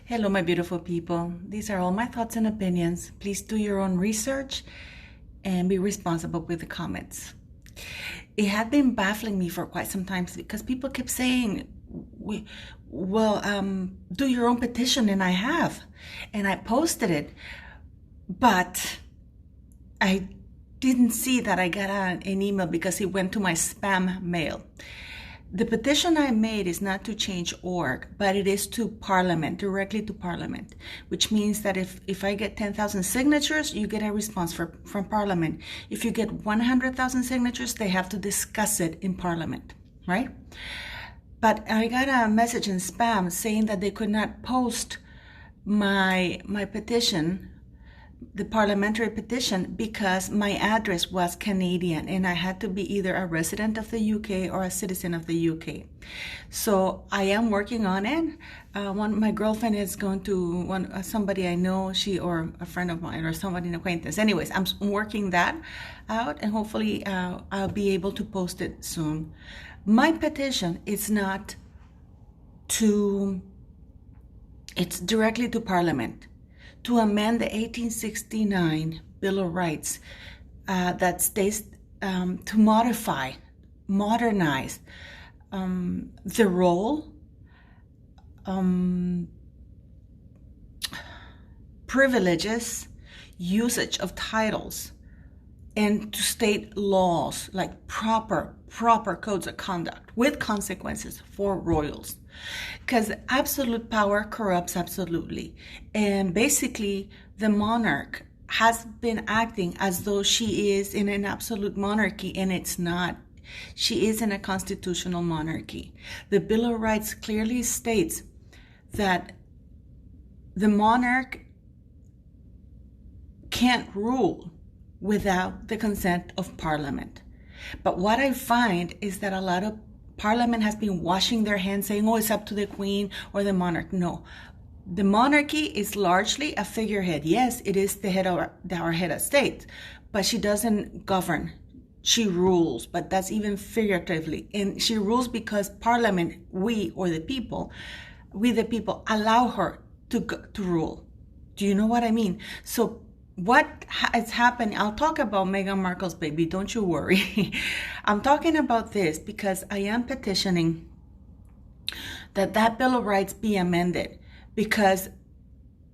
Hello, my beautiful people. These are all my thoughts and opinions. Please do your own research and be responsible with the comments. It had been baffling me for quite some time because people kept saying, do your own petition, and I have. And I posted it, but I didn't see that I got an email because it went to my spam mail. The petition I made is not to change org, but it is to Parliament, directly to Parliament, which means that if I get 10,000 signatures, you get a response from Parliament. If you get 100,000 signatures, they have to discuss it in Parliament, right? But I got a message in spam saying that they could not post my petition, the parliamentary petition, because my address was Canadian and I had to be either a resident of the UK or a citizen of the UK. So I am working on it. My girlfriend is going to somebody I know, or a friend of mine or somebody, an acquaintance. Anyways, I'm working that out, and hopefully I'll be able to post it soon. My petition is not it's directly to Parliament to amend the 1869 Bill of Rights that states to modernize the role, privileges, usage of titles, and to state laws like proper codes of conduct with consequences for royals. Because absolute power corrupts absolutely. And basically, the monarch has been acting as though she is in an absolute monarchy, and it's not. She is in a constitutional monarchy. The Bill of Rights clearly states that the monarch can't rule without the consent of Parliament. But what I find is that a lot of Parliament has been washing their hands, saying, oh, it's up to the Queen or the monarch. No, the monarchy is largely a figurehead. Yes, it is the head of our head of state, but she doesn't govern. She rules, but that's even figuratively. And she rules because Parliament, we the people, allow her to rule. Do you know what I mean? So what is happening? I'll talk about Meghan Markle's baby, don't you worry. I'm talking about this because I am petitioning that Bill of Rights be amended, because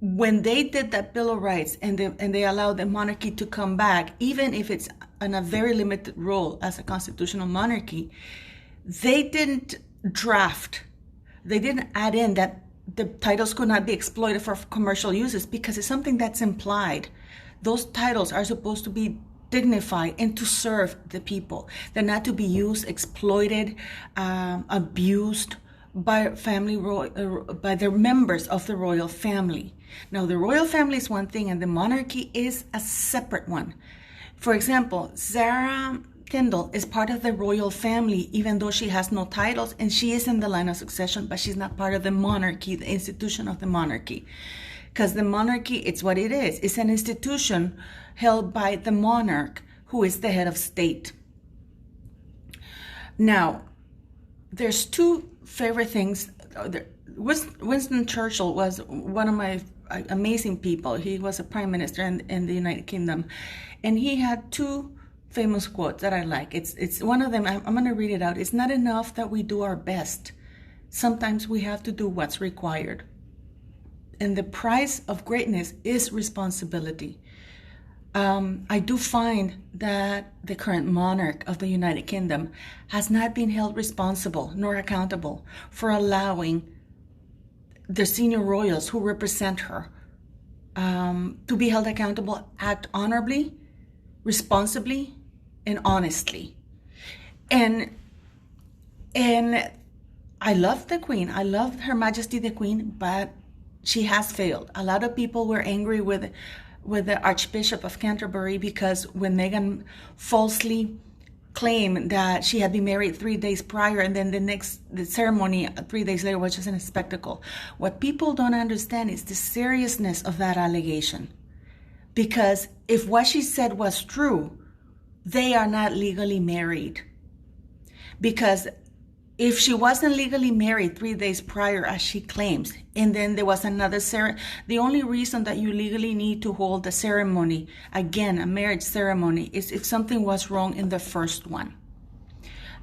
when they did that Bill of Rights and they allowed the monarchy to come back, even if it's in a very limited role as a constitutional monarchy, they didn't add in that the titles could not be exploited for commercial uses, because it's something that's implied. Those titles are supposed to be dignified and to serve the people. They're not to be used, exploited, abused by by the members of the royal family. Now, the royal family is one thing, and the monarchy is a separate one. For example, Sarah Kendall is part of the royal family, even though she has no titles, and she is in the line of succession, but she's not part of the monarchy, the institution of the monarchy. Because the monarchy, it's what it is. It's an institution held by the monarch, who is the head of state. Now, there's two favorite things. Winston Churchill was one of my amazing people. He was a prime minister in the United Kingdom, and he had two famous quotes that I like. It's one of them. I'm going to read it out. It's not enough that we do our best. Sometimes we have to do what's required. And the price of greatness is responsibility. I do find that the current monarch of the United Kingdom has not been held responsible nor accountable for allowing the senior royals who represent her to be held accountable, act honorably, responsibly, and honestly. And I love the Queen. I love Her Majesty the Queen, but she has failed. A lot of people were angry with the Archbishop of Canterbury because when Meghan falsely claimed that she had been married 3 days prior, and then the ceremony 3 days later was just a spectacle. What people don't understand is the seriousness of that allegation. Because if what she said was true, they are not legally married. Because If she wasn't legally married 3 days prior, as she claims, and then there was another ceremony, the only reason that you legally need to hold the ceremony, again, a marriage ceremony, is if something was wrong in the first one.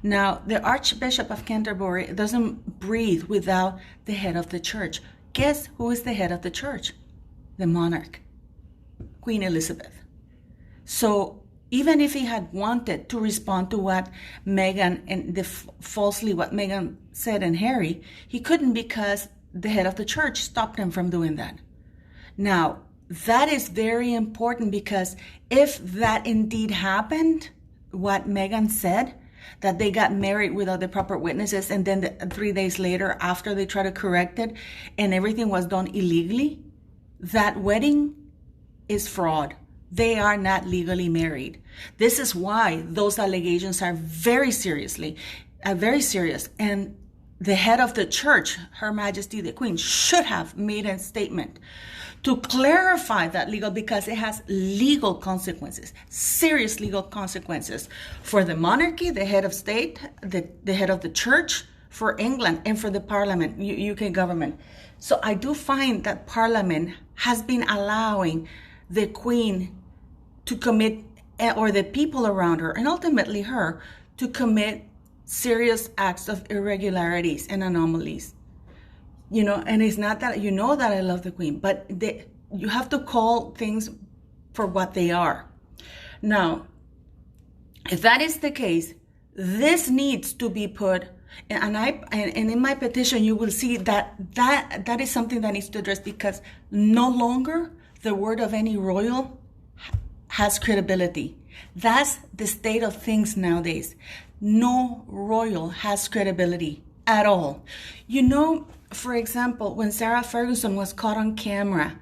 Now, the Archbishop of Canterbury doesn't breathe without the head of the church. Guess who is the head of the church? The monarch, Queen Elizabeth. So even if he had wanted to respond to what Meghan and falsely what Meghan said and Harry, he couldn't because the head of the church stopped him from doing that. Now, that is very important because if that indeed happened, what Meghan said, that they got married without the proper witnesses, and then 3 days later, after they tried to correct it, and everything was done illegally, that wedding is fraud. They are not legally married. This is why those allegations are very serious. And the head of the church, Her Majesty the Queen, should have made a statement to clarify that because it has legal consequences, serious legal consequences for the monarchy, the head of state, the head of the church, for England, and for the Parliament, UK government. So I do find that Parliament has been allowing the Queen to commit, or the people around her, and ultimately her, to commit serious acts of irregularities and anomalies. And it's not that, that I love the Queen, but you have to call things for what they are. Now, if that is the case, this needs to be put, and in my petition, you will see that is something that needs to address, because no longer the word of any royal has credibility. That's the state of things nowadays. No royal has credibility at all. For example, when Sarah Ferguson was caught on camera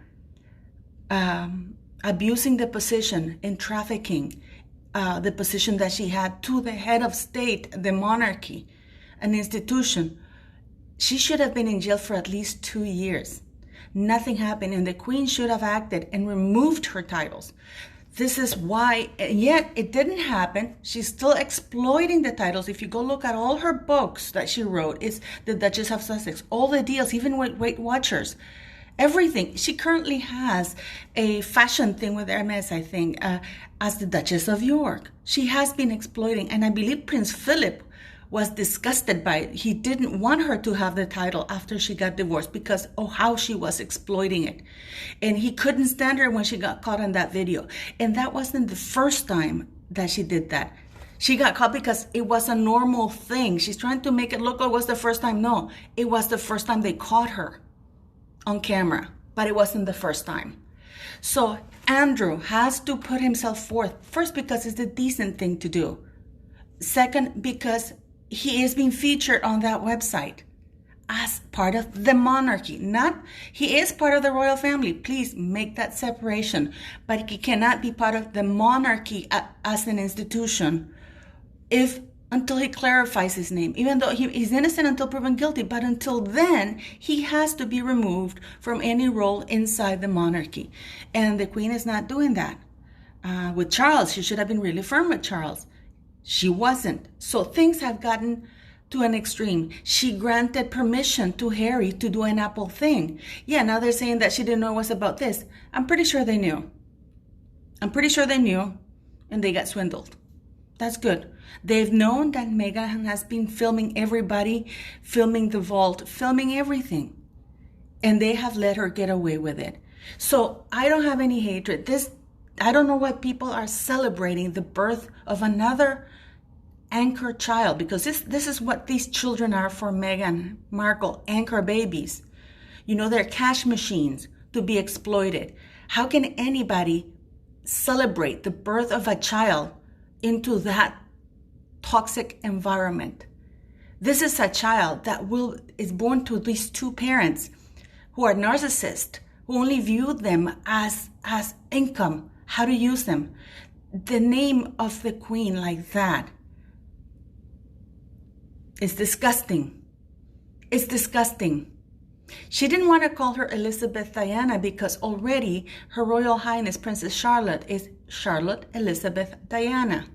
abusing the position and trafficking the position that she had to the head of state, the monarchy, an institution, she should have been in jail for at least 2 years. Nothing happened, and the Queen should have acted and removed her titles. This is why, yet it didn't happen. She's still exploiting the titles. If you go look at all her books that she wrote, it's the Duchess of Sussex, all the deals, even with Weight Watchers, everything. She currently has a fashion thing with Hermes, I think, as the Duchess of York. She has been exploiting, and I believe Prince Philip was disgusted by it. He didn't want her to have the title after she got divorced because of how she was exploiting it. And he couldn't stand her when she got caught on that video. And that wasn't the first time that she did that. She got caught because it was a normal thing. She's trying to make it look like it was the first time. No, it was the first time they caught her on camera, but it wasn't the first time. So Andrew has to put himself forth, first because it's the decent thing to do. Second, because he is being featured on that website as part of the monarchy. He is part of the royal family. Please make that separation. But he cannot be part of the monarchy as an institution until he clarifies his name. Even though he's innocent until proven guilty, but until then, he has to be removed from any role inside the monarchy. And the Queen is not doing that. With Charles, she should have been really firm with Charles. She wasn't. So things have gotten to an extreme. She granted permission to Harry to do an Apple thing. Yeah, now they're saying that she didn't know it was about this. I'm pretty sure they knew. And they got swindled. That's good. They've known that Meghan has been filming everybody, filming the vault, filming everything. And they have let her get away with it. So I don't have any hatred. I don't know why people are celebrating the birth of another anchor child, because this is what these children are for Meghan Markle, anchor babies. They're cash machines to be exploited. How can anybody celebrate the birth of a child into that toxic environment? This is a child that is born to these two parents who are narcissists, who only view them as income, how to use them. The name of the Queen like that is disgusting. It's disgusting. She didn't want to call her Elizabeth Diana because already Her Royal Highness Princess Charlotte is Charlotte Elizabeth Diana.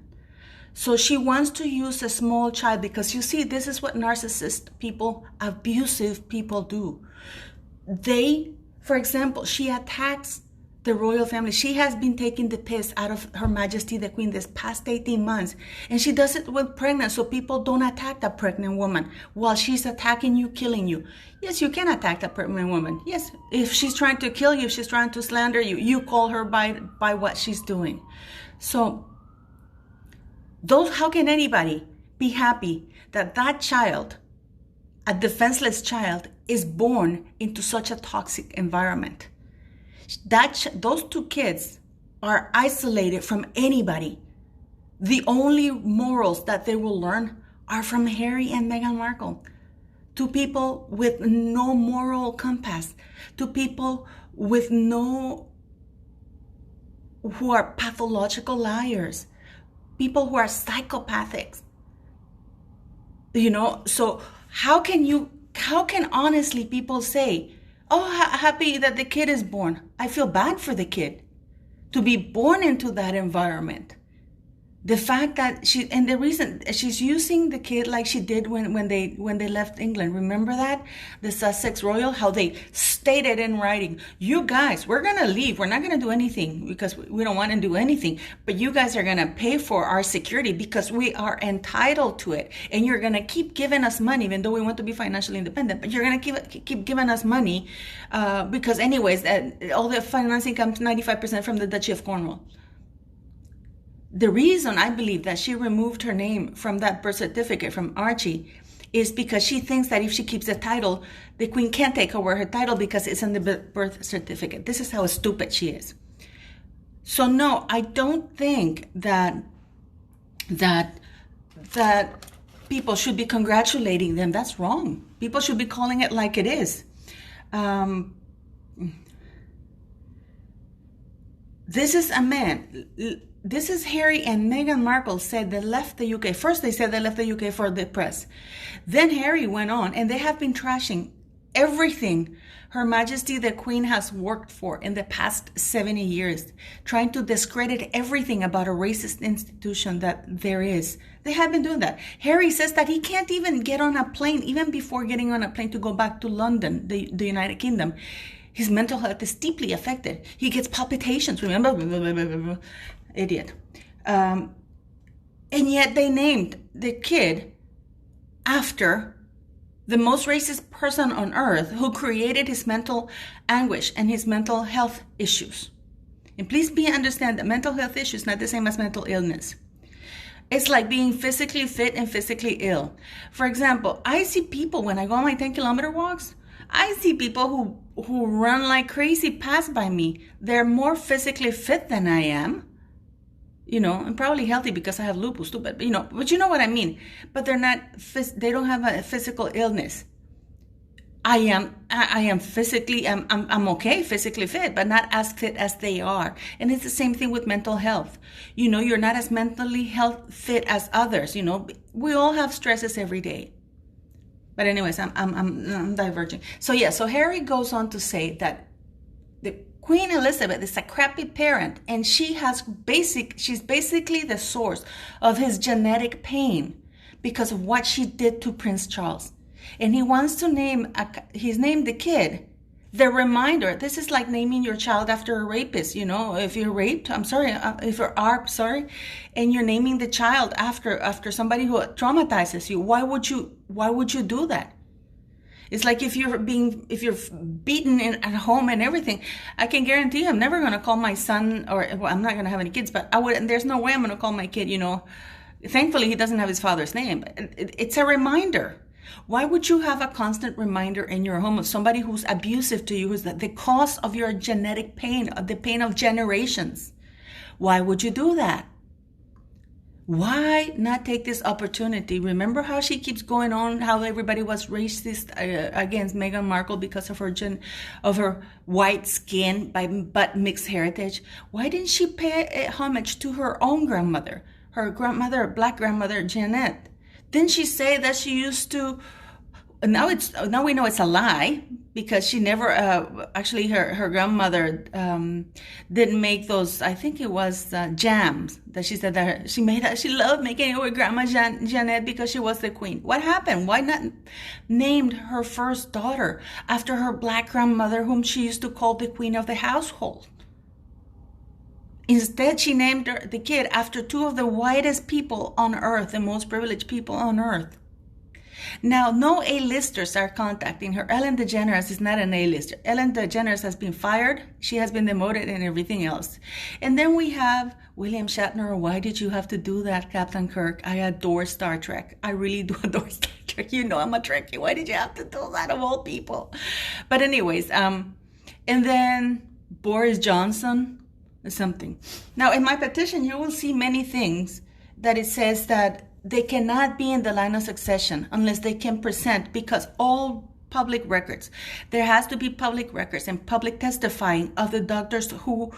So she wants to use a small child because, you see, this is what narcissist people, abusive people do. They, for example, she attacks the royal family. She has been taking the piss out of Her Majesty the Queen this past 18 months. And she does it with pregnant, so people don't attack that pregnant woman while she's attacking you, killing you. Yes, you can attack that pregnant woman. Yes, if she's trying to kill you, if she's trying to slander you, you call her by what she's doing. So how can anybody be happy that that child, a defenseless child, is born into such a toxic environment? Those two kids are isolated from anybody. The only morals that they will learn are from Harry and Meghan Markle. Two people with no moral compass. Two people with who are pathological liars. People who are psychopathics. So how can honestly people say, oh, happy that the kid is born? I feel bad for the kid to be born into that environment. The fact that the reason she's using the kid like she did when they left England. Remember that? The Sussex Royal, how they stated in writing, you guys, we're going to leave. We're not going to do anything because we don't want to do anything. But you guys are going to pay for our security because we are entitled to it. And you're going to keep giving us money, even though we want to be financially independent. But you're going to keep giving us money because anyways, all the financing comes 95% from the Duchy of Cornwall. The reason I believe that she removed her name from that birth certificate from Archie is because she thinks that if she keeps the title, the Queen can't take away her title because it's in the birth certificate. This is how stupid she is. So no, I don't think that people should be congratulating them. That's wrong. People should be calling it like it is. This is a man. This is Harry and Meghan Markle said they left the UK. First, they said they left the UK for the press. Then Harry went on, and they have been trashing everything Her Majesty the Queen has worked for in the past 70 years, trying to discredit everything about a racist institution that there is. They have been doing that. Harry says that he can't even get on a plane, even before getting on a plane to go back to London, the United Kingdom. His mental health is deeply affected. He gets palpitations, remember? Idiot. And yet they named the kid after the most racist person on earth who created his mental anguish and his mental health issues. And please understand that mental health issues is not the same as mental illness. It's like being physically fit and physically ill. For example, I see people when I go on my 10-kilometer walks, I see people who run like crazy pass by me. They're more physically fit than I am. I'm probably healthy because I have lupus too, but you know what I mean. But they're not, they don't have a physical illness. I am physically, I'm okay, physically fit, but not as fit as they are. And it's the same thing with mental health. You're not as mentally fit as others. We all have stresses every day. But anyways, I'm diverging. So Harry goes on to say that the Queen Elizabeth is a crappy parent, and she's basically the source of his genetic pain because of what she did to Prince Charles. And he wants to he's named the kid the reminder. This is like naming your child after a rapist. If you're raped, if you're sorry, and you're naming the child after somebody who traumatizes you, why would you do that? It's like if you're beaten at home and everything, I can guarantee I'm never going to call my son, I'm not going to have any kids, but there's no way I'm going to call my kid, Thankfully, he doesn't have his father's name. It's a reminder. Why would you have a constant reminder in your home of somebody who's abusive to you, who's the cause of your genetic pain, the pain of generations? Why would you do that? Why not take this opportunity? Remember how she keeps going on, how everybody was racist against Meghan Markle because of her white skin but mixed heritage? Why didn't she pay homage to her own grandmother, black grandmother Janet? Didn't she say that she used to? Now we know it's a lie, because she never actually her grandmother didn't make those. I think it was jams that she said that she made. She loved making it with Grandma Jeanette because she was the queen. What happened? Why not named her first daughter after her black grandmother, whom she used to call the queen of the household? Instead, she named the kid after two of the whitest people on earth, the most privileged people on earth. Now, no A-listers are contacting her. Ellen DeGeneres is not an A-lister. Ellen DeGeneres has been fired. She has been demoted and everything else. And then we have William Shatner. Why did you have to do that, Captain Kirk? I adore Star Trek. I really do adore Star Trek. You know I'm a Trekkie. Why did you have to do that of all people? But anyways, and then Boris Johnson or something. Now, in my petition, you will see many things that it says that they cannot be in the line of succession unless they can present, because all public records, there has to be public records and public testifying of the doctors who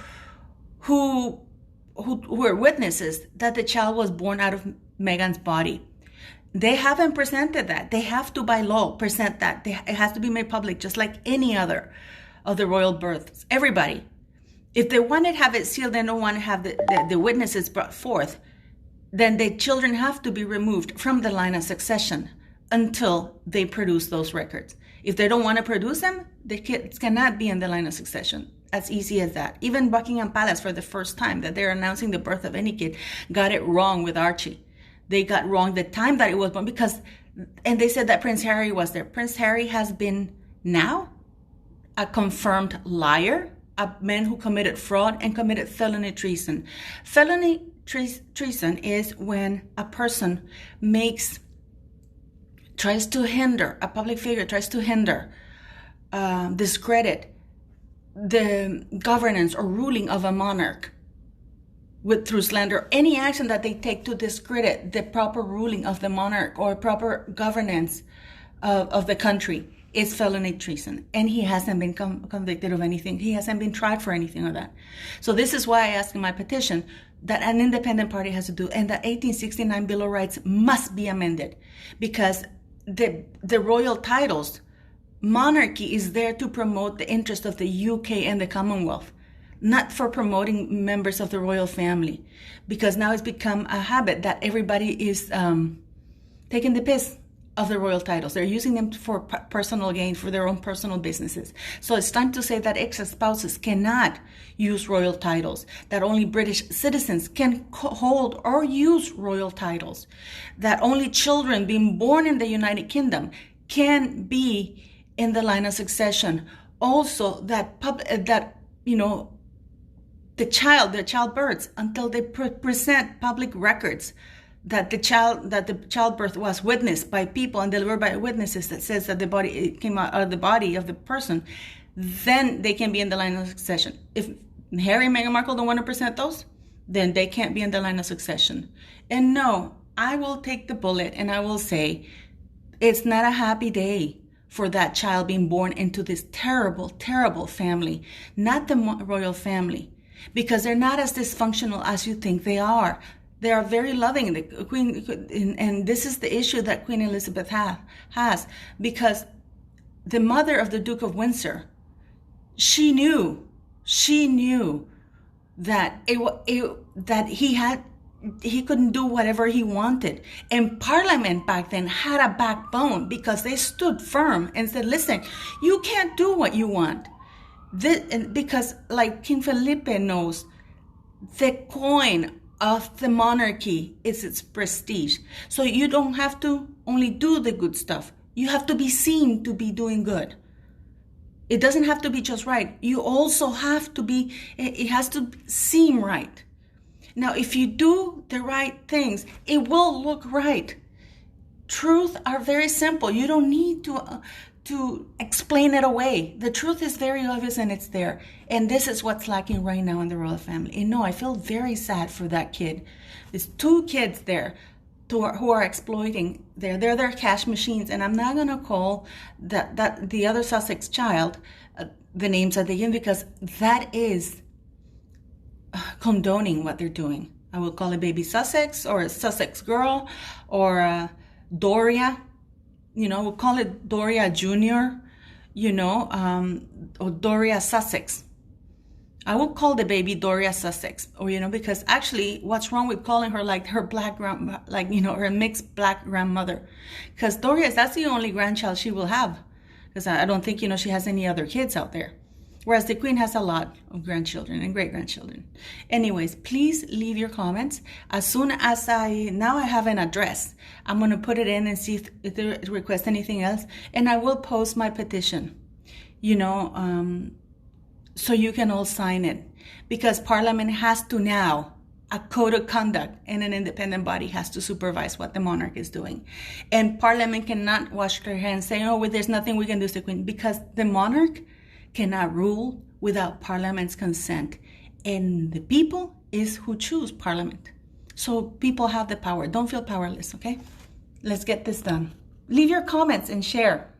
were witnesses that the child was born out of Meghan's body. They haven't presented that. They have to, by law, present that. It has to be made public, just like any other of the royal births. Everybody. If they want to have it sealed, they don't want to have the witnesses brought forth, then the children have to be removed from the line of succession until they produce those records. If they don't want to produce them, the kids cannot be in the line of succession. As easy as that. Even Buckingham Palace, for the first time that they're announcing the birth of any kid, got it wrong with Archie. They got wrong the time that it was born and they said that Prince Harry was there. Prince Harry has been now a confirmed liar, a man who committed fraud and committed felony treason. Felony treason is when a person tries to hinder, a public figure tries to hinder, discredit the governance or ruling of a monarch through slander, any action that they take to discredit the proper ruling of the monarch or proper governance of the country is felony treason. And he hasn't been convicted of anything. He hasn't been tried for anything of that. So this is why I asked in my petition that an independent party has to do, and the 1869 Bill of Rights must be amended, because the royal titles, monarchy is there to promote the interest of the UK and the Commonwealth, not for promoting members of the royal family, because now it's become a habit that everybody is taking the piss of the royal titles. They're using them for personal gain, for their own personal businesses. So it's time to say that ex-spouses cannot use royal titles, that only British citizens can hold or use royal titles, that only children being born in the United Kingdom can be in the line of succession. Also, that the childbirths, until they present public records that the childbirth was witnessed by people and delivered by witnesses, that says that the body came out of the body of the person, then they can be in the line of succession. If Harry and Meghan Markle don't want to present those, then they can't be in the line of succession. And no, I will take the bullet and I will say it's not a happy day for that child being born into this terrible, terrible family, not the royal family, because they're not as dysfunctional as you think they are. They are very loving. The Queen, and this is the issue that Queen Elizabeth has, because the mother of the Duke of Windsor, she knew that that he couldn't do whatever he wanted. And Parliament back then had a backbone, because they stood firm and said, listen, you can't do what you want. Because like King Felipe knows, the coin of the monarchy is its prestige. So you don't have to only do the good stuff. You have to be seen to be doing good. It doesn't have to be just right. You also have to be, it has to seem right. Now, if you do the right things, it will look right. Truth are very simple. You don't need to explain it away. The truth is very obvious and it's there. And this is what's lacking right now in the royal family. And no, I feel very sad for that kid. There's two kids there who are exploiting. They're their cash machines. And I'm not going to call that the other Sussex child the names that they give, because that is condoning what they're doing. I will call it baby Sussex, or a Sussex girl, or Doria. We'll call it Doria Jr. or Doria Sussex. I would call the baby Doria Sussex, or because actually, what's wrong with calling her like her black her mixed black grandmother? Because that's the only grandchild she will have. Because I don't think she has any other kids out there. Whereas the Queen has a lot of grandchildren and great grandchildren. Anyways, please leave your comments. As soon as now I have an address, I'm gonna put it in and see if they request anything else, and I will post my petition. So you can all sign it, because Parliament has to now, a code of conduct and an independent body has to supervise what the monarch is doing. And Parliament cannot wash their hands saying, oh, well, there's nothing we can do to the Queen, because the monarch cannot rule without Parliament's consent. And the people is who choose Parliament. So people have the power. Don't feel powerless, okay? Let's get this done. Leave your comments and share.